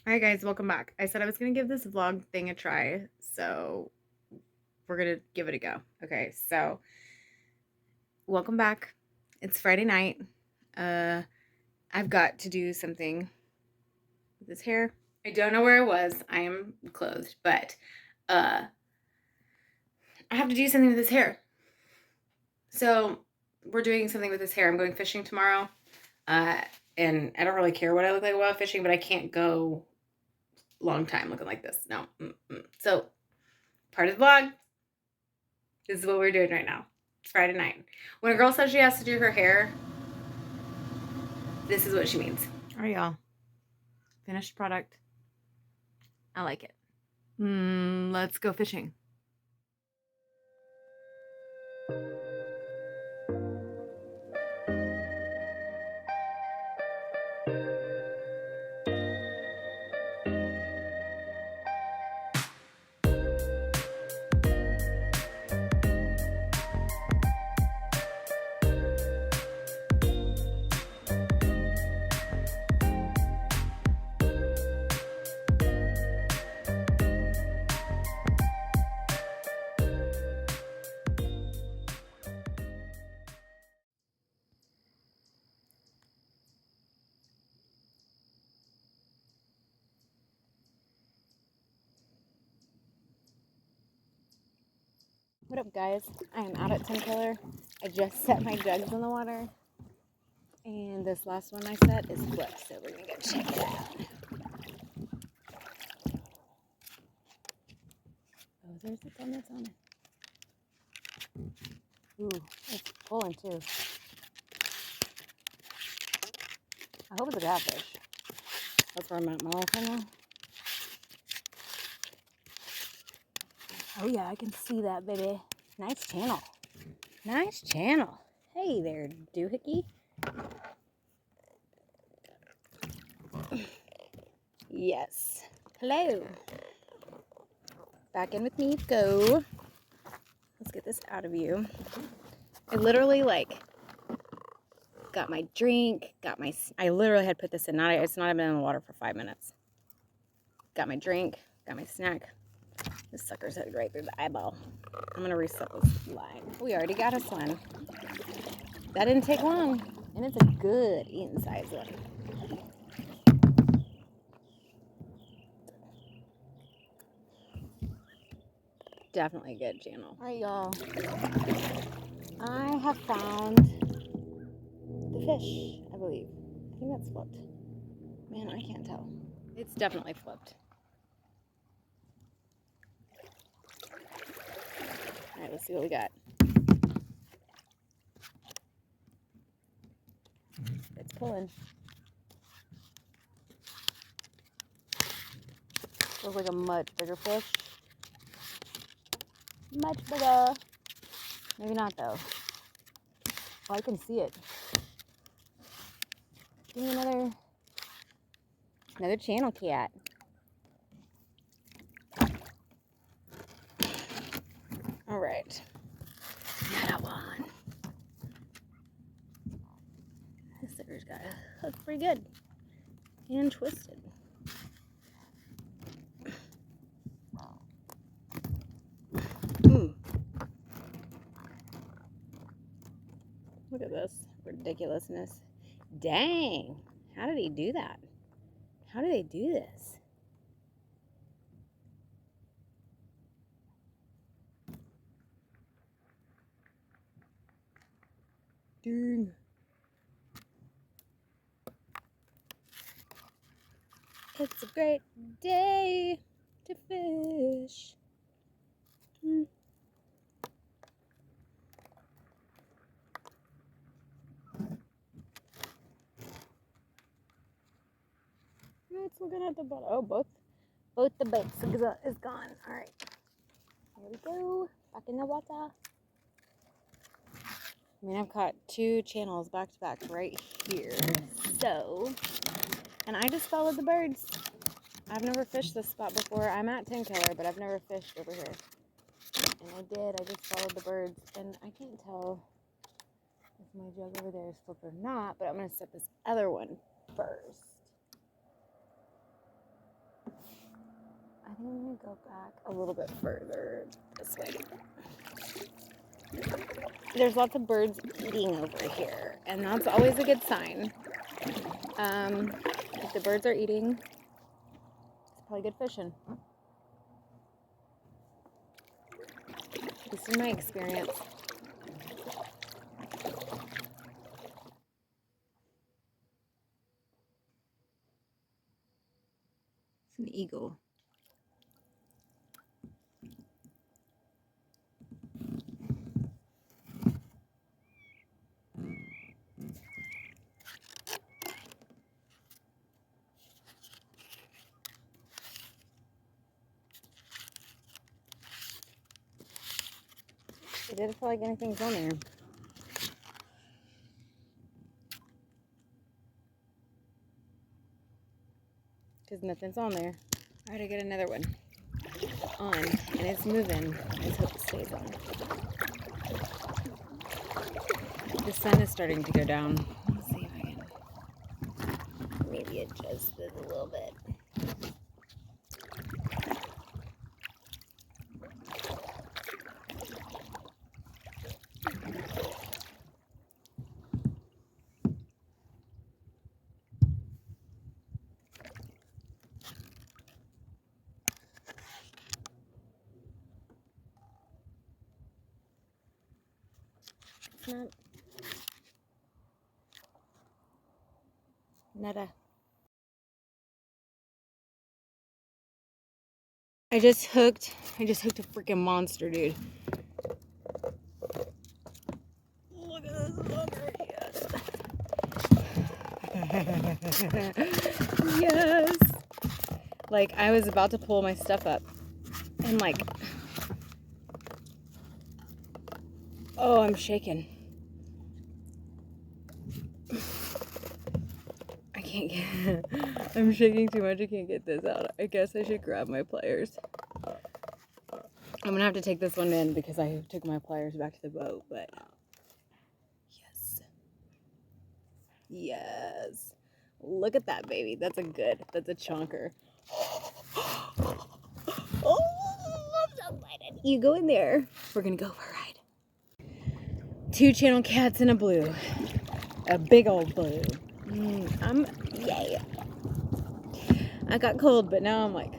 Alright guys, welcome back. I said I was gonna give this vlog thing a try, so we're gonna give it a go. Okay, so welcome back. It's Friday night. I've got to do something with this hair. I don't know where I was. I am clothed, but I have to do something with this hair. So we're doing something with this hair. I'm going fishing tomorrow. And I don't really care what I look like while fishing, but I can't go long time looking like this. No. So part of the vlog, this is what we're doing right now. It's Friday night. When a girl says she has to do her hair, this is what she means. All right, y'all. Finished product. I like it. Let's go fishing. What up, guys? I am out at 10 Killer. I just set my jugs in the water, and this last one I set is flipped, so we're gonna go check it out. Oh, there's the thumb that's on it. Ooh, it's pulling too. I hope it's a catfish. That's where I'm at my little camera. Oh yeah, I can see that, baby. Nice channel. Nice channel. Hey there, doohickey. Yes. Hello. Back in with me. Go. Let's get this out of you. I literally got my drink, I literally had put this in, it's not even in the water for 5 minutes. Got my drink, got my snack. This sucker's headed right through the eyeball. I'm gonna reset this line. We already got us one. That didn't take long, and it's a good eating size one. Definitely a good channel. All right, y'all. I have found the fish, I believe. I think that's flipped. Man, I can't tell. It's definitely flipped. All right, let's see what we got. It's pulling. Looks like a much bigger fish. Much bigger. Maybe not though. Oh, I can see it. Give me another channel cat. All right. Another one. This sucker's got to look pretty good. And twisted. Look at this ridiculousness. Dang. How did he do that? How do they do this? Dang. It's a great day to fish. It's looking at the bottom. Oh, both the baits is gone. All right, here we go. Back in the water. I mean, I've caught 2 channels back to back right here. So, and I just followed the birds. I've never fished this spot before. I'm at 10 Killer, but I've never fished over here. And I did. I just followed the birds, and I can't tell if my jug over there is flipped or not. But I'm gonna set this other one first. I'm gonna go back a little bit further this way. There's lots of birds eating over here, and that's always a good sign. If the birds are eating, it's probably good fishing. At least in my experience. It's an eagle. It didn't feel like anything's on there. Because nothing's on there. Alright, I get another one on, and it's moving. Let's hope it stays on. The sun is starting to go down. Let's see if I can maybe adjust this a little bit. It's not. Nada. I just hooked a freaking monster, dude. Look at this fucker, yes. Yes. Like, I was about to pull my stuff up, and like, oh, I'm shaking. I can't get, I'm shaking too much, I can't get this out. I guess I should grab my pliers. I'm gonna have to take this one in because I took my pliers back to the boat, but yes. Yes. Look at that, baby. That's a chonker. Oh, I'm so excited. You go in there. We're gonna go for a ride. 2 channel cats and a blue. A big old blue. Yay. I got cold, but now I'm like,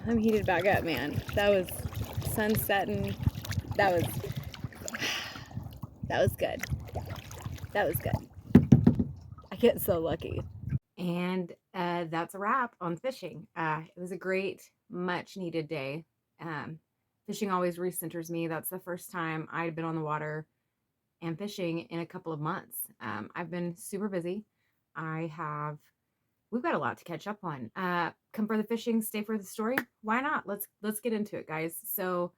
I'm heated back up, man. That was sun setting. That was good. That was good. I get so lucky. And that's a wrap on fishing. It was a great, much needed day. Fishing always recenters me. That's the first time I'd been on the water and fishing in a couple of months. I've been super busy. We've got a lot to catch up on. Come for the fishing, stay for the story. Why not? Let's get into it, guys. So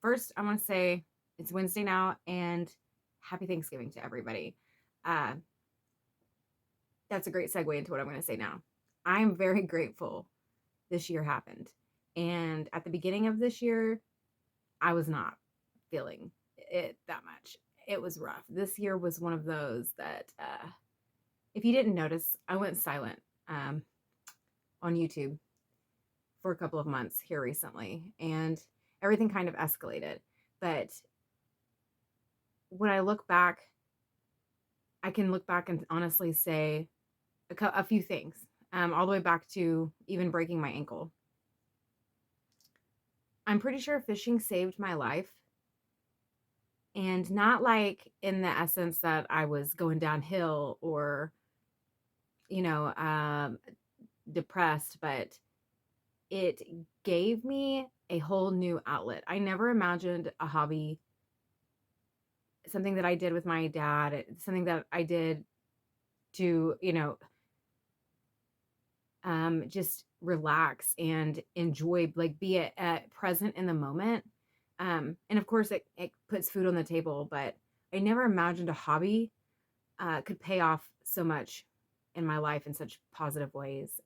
first, I want to say it's Wednesday now, and happy Thanksgiving to everybody. That's a great segue into what I'm going to say now. I'm very grateful this year happened. And at the beginning of this year, I was not feeling it that much. It was rough. This year was one of those that, if you didn't notice, I went silent on YouTube for a couple of months here recently, and everything kind of escalated. But when I look back, I can look back and honestly say a few things, all the way back to even breaking my ankle. I'm pretty sure fishing saved my life. And not like in the essence that I was going downhill or, depressed, but it gave me a whole new outlet. I never imagined a hobby, something that I did with my dad, something that I did to, just relax and enjoy, like be present in the moment. And of course it puts food on the table, but I never imagined a hobby could pay off so much in my life in such positive ways.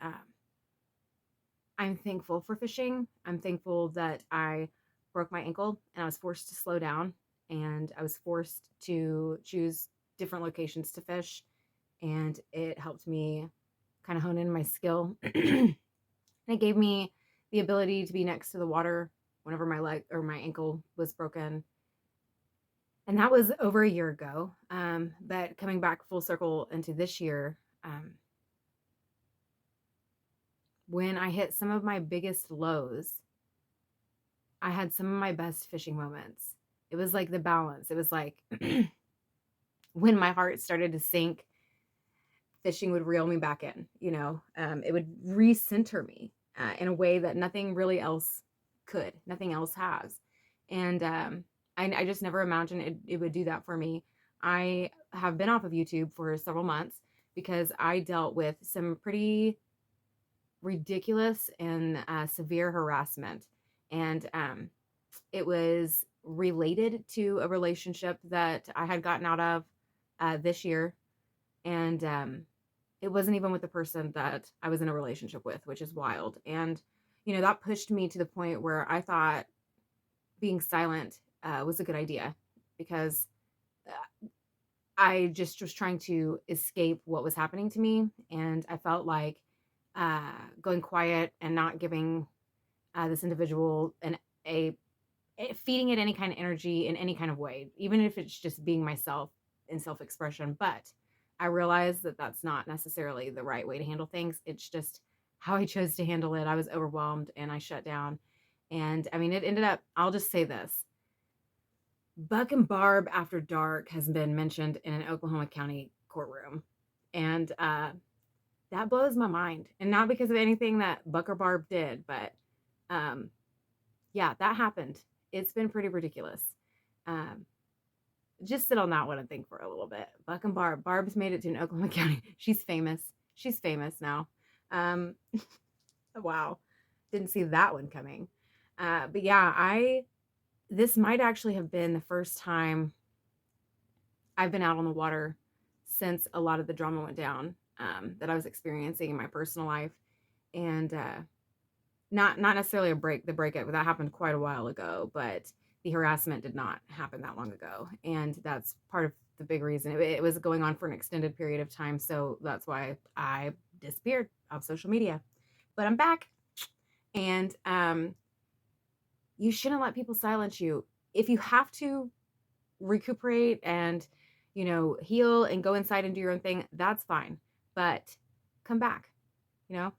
I'm thankful for fishing. I'm thankful that I broke my ankle and I was forced to slow down, and I was forced to choose different locations to fish, and it helped me kind of hone in my skill. And it gave me the ability to be next to the water whenever my leg or my ankle was broken. And that was over a year ago. But coming back full circle into this year, when I hit some of my biggest lows, I had some of my best fishing moments. It was like the balance. It was like when my heart started to sink, fishing would reel me back in, it would recenter me in a way that nothing really else could, nothing else has. And I just never imagined it would do that for me. I have been off of YouTube for several months because I dealt with some pretty ridiculous and severe harassment. And it was related to a relationship that I had gotten out of this year. And it wasn't even with the person that I was in a relationship with, which is wild. And, that pushed me to the point where I thought being silent was a good idea because I just was trying to escape what was happening to me. And I felt like going quiet and not giving this individual feeding it any kind of energy in any kind of way, even if it's just being myself in self-expression. But I realized that that's not necessarily the right way to handle things. It's just how I chose to handle it. I was overwhelmed and I shut down. And I mean, it ended up, I'll just say this: Buck and Barb After Dark has been mentioned in an Oklahoma County courtroom. And that blows my mind. And not because of anything that Buck or Barb did, but yeah, that happened. It's been pretty ridiculous. Um, just sit on that one and think for a little bit. Buck and Barb. Barb's made it to an Oklahoma County. She's famous. She's famous now. Um, wow. Didn't see that one coming. But yeah, this might actually have been the first time I've been out on the water since a lot of the drama went down that I was experiencing in my personal life. And not necessarily the breakup, that happened quite a while ago, but the harassment did not happen that long ago. And that's part of the big reason. It was going on for an extended period of time. So that's why I disappeared off social media. But I'm back. And you shouldn't let people silence you. If you have to recuperate and, heal and go inside and do your own thing, that's fine. But come back, you know?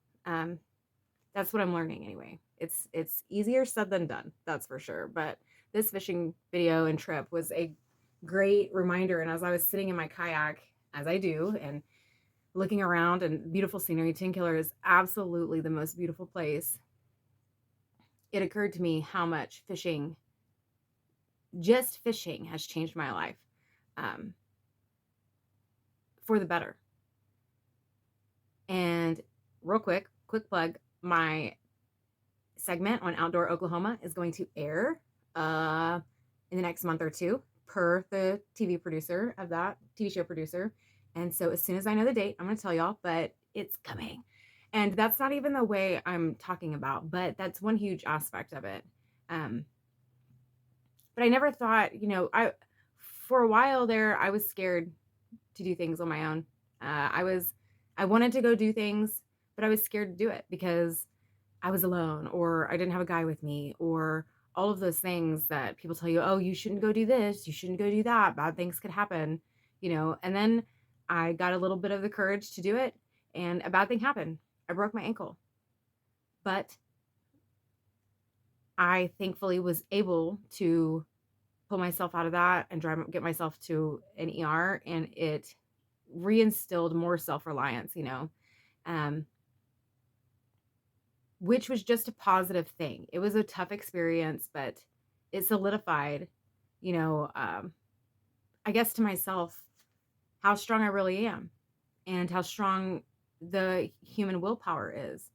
That's what I'm learning anyway. It's easier said than done, that's for sure. But this fishing video and trip was a great reminder. And as I was sitting in my kayak, as I do, and looking around and beautiful scenery, Tenkiller is absolutely the most beautiful place. It occurred to me how much just fishing has changed my life for the better. And real quick plug, my segment on Outdoor Oklahoma is going to air in the next month or two, per the TV show producer. And so as soon as I know the date, I'm going to tell y'all, but it's coming. And that's not even the way I'm talking about, but that's one huge aspect of it. But I never thought, for a while there, I was scared to do things on my own. I wanted to go do things, but I was scared to do it because I was alone, or I didn't have a guy with me, or all of those things that people tell you, oh, you shouldn't go do this, you shouldn't go do that, bad things could happen, and then I got a little bit of the courage to do it, and a bad thing happened. I broke my ankle. But I thankfully was able to pull myself out of that and get myself to an ER, and it reinstilled more self-reliance, which was just a positive thing. It was a tough experience, but it solidified, I guess to myself, how strong I really am and how strong the human willpower is.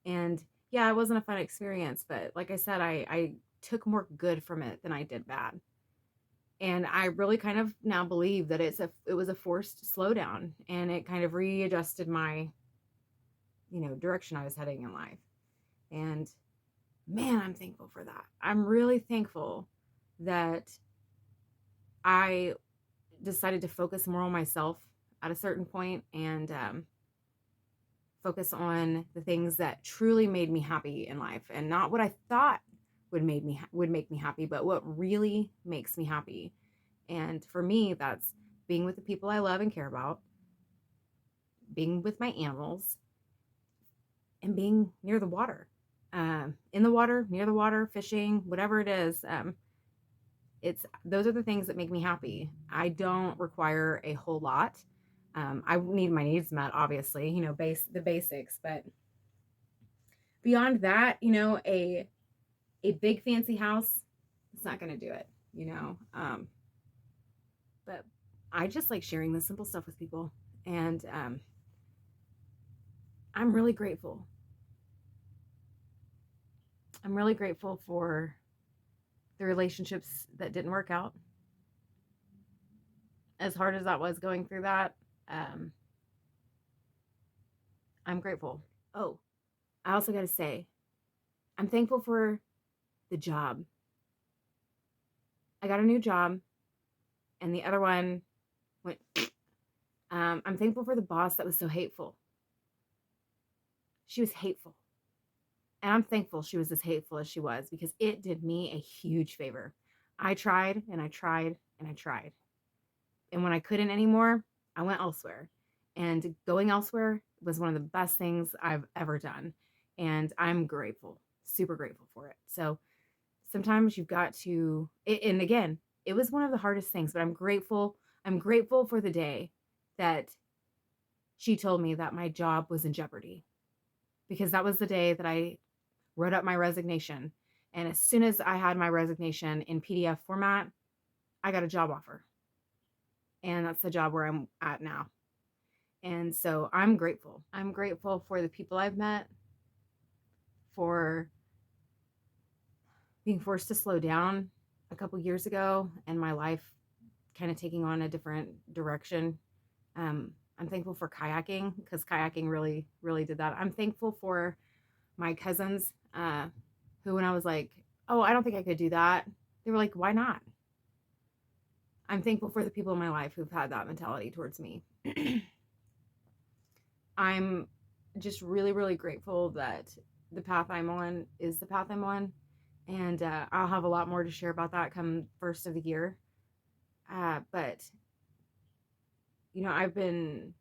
And yeah, it wasn't a fun experience, but like I said, I took more good from it than I did bad. And I really kind of now believe that it was a forced slowdown, and it kind of readjusted my, direction I was heading in life. And man, I'm thankful for that. I'm really thankful that I decided to focus more on myself at a certain point and focus on the things that truly made me happy in life, and not what I thought would make me happy, but what really makes me happy. And for me, that's being with the people I love and care about, being with my animals, and being near the water, in the water, near the water, fishing, whatever it is. It's those are the things that make me happy. I don't require a whole lot. I need my needs met, obviously, the basics, but beyond that, a big fancy house, it's not going to do it. But I just like sharing the simple stuff with people, and I'm really grateful. I'm really grateful for the relationships that didn't work out. As hard as that was going through that, um, I'm grateful. Oh, I also got to say, I'm thankful for the job. I got a new job, and the other one went. I'm thankful for the boss that was so hateful. She was hateful. And I'm thankful she was as hateful as she was, because it did me a huge favor. I tried and I tried and I tried. And when I couldn't anymore, I went elsewhere. And going elsewhere was one of the best things I've ever done. And I'm grateful, super grateful for it. So sometimes you've got to, and again, it was one of the hardest things, but I'm grateful. I'm grateful for the day that she told me that my job was in jeopardy, because that was the day that I wrote up my resignation. And as soon as I had my resignation in PDF format, I got a job offer. And that's the job where I'm at now. And so I'm grateful. I'm grateful for the people I've met, for being forced to slow down a couple years ago and my life kind of taking on a different direction. I'm thankful for kayaking, because kayaking really, really did that. I'm thankful for my cousins, who, when I was like, oh, I don't think I could do that, they were like, why not? I'm thankful for the people in my life who've had that mentality towards me. I'm just really, really grateful that the path I'm on is the path I'm on. And I'll have a lot more to share about that come first of the year. But I've been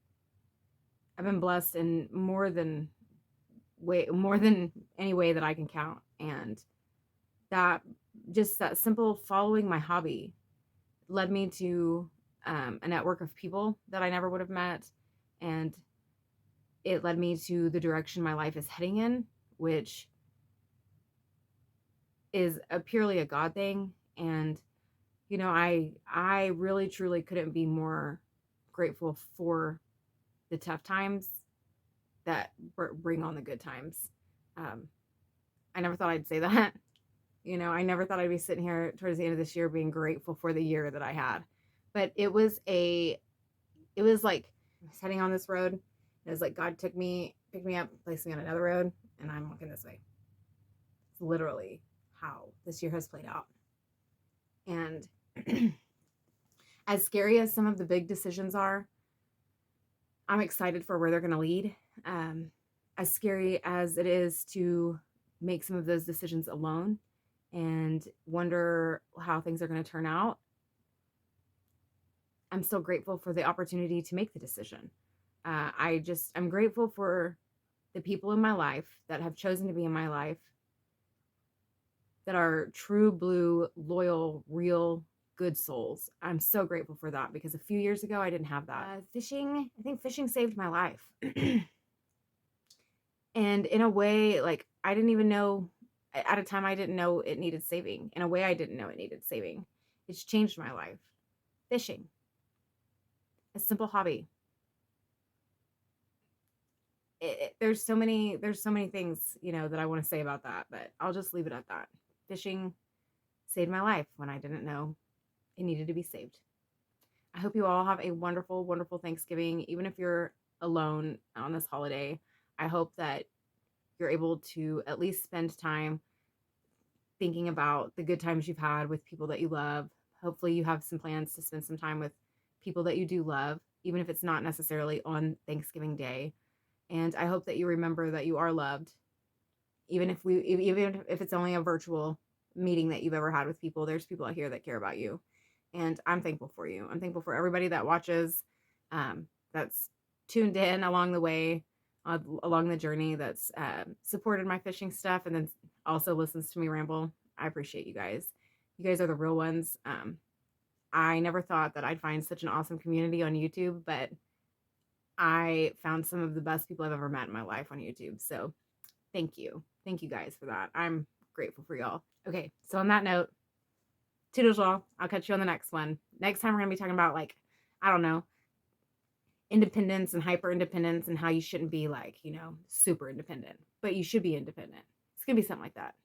blessed in more than any way that I can count. And that simple following my hobby led me to a network of people that I never would have met. And it led me to the direction my life is heading in, which is purely a God thing. And, I really, truly couldn't be more grateful for the tough times that bring on the good times. I never thought I'd say that. I never thought I'd be sitting here towards the end of this year being grateful for the year that I had. But it was like I was heading on this road. It was like God picked me up, placed me on another road, and I'm walking this way. It's literally how this year has played out. And as scary as some of the big decisions are, I'm excited for where they're going to lead. As scary as it is to make some of those decisions alone and wonder how things are going to turn out, I'm still grateful for the opportunity to make the decision. I'm grateful for the people in my life that have chosen to be in my life, that are true blue, loyal, real, good souls. I'm so grateful for that, because a few years ago I didn't have that. I think fishing saved my life. And in a way, like, I didn't even know, at a time I didn't know it needed saving. In a way, I didn't know it needed saving. It's changed my life. Fishing, a simple hobby. There's so many things, that I want to say about that, but I'll just leave it at that. Fishing saved my life when I didn't know it needed to be saved. I hope you all have a wonderful, wonderful Thanksgiving. Even if you're alone on this holiday, I hope that you're able to at least spend time thinking about the good times you've had with people that you love. Hopefully you have some plans to spend some time with people that you do love, even if it's not necessarily on Thanksgiving Day. And I hope that you remember that you are loved, even if it's only a virtual meeting that you've ever had with people. There's people out here that care about you, and I'm thankful for you. I'm thankful for everybody that watches, that's tuned in along the way, along the journey, that's supported my fishing stuff, and then also listens to me ramble. I appreciate you guys. You guys are the real ones. I never thought that I'd find such an awesome community on YouTube, but I found some of the best people I've ever met in my life on YouTube. So thank you. Thank you guys for that. I'm grateful for y'all. Okay, so on that note, toodles y'all. I'll catch you on the next one. Next time we're gonna be talking about, like, I don't know, independence and hyper independence and how you shouldn't be, like, super independent, but you should be independent. It's gonna be something like that.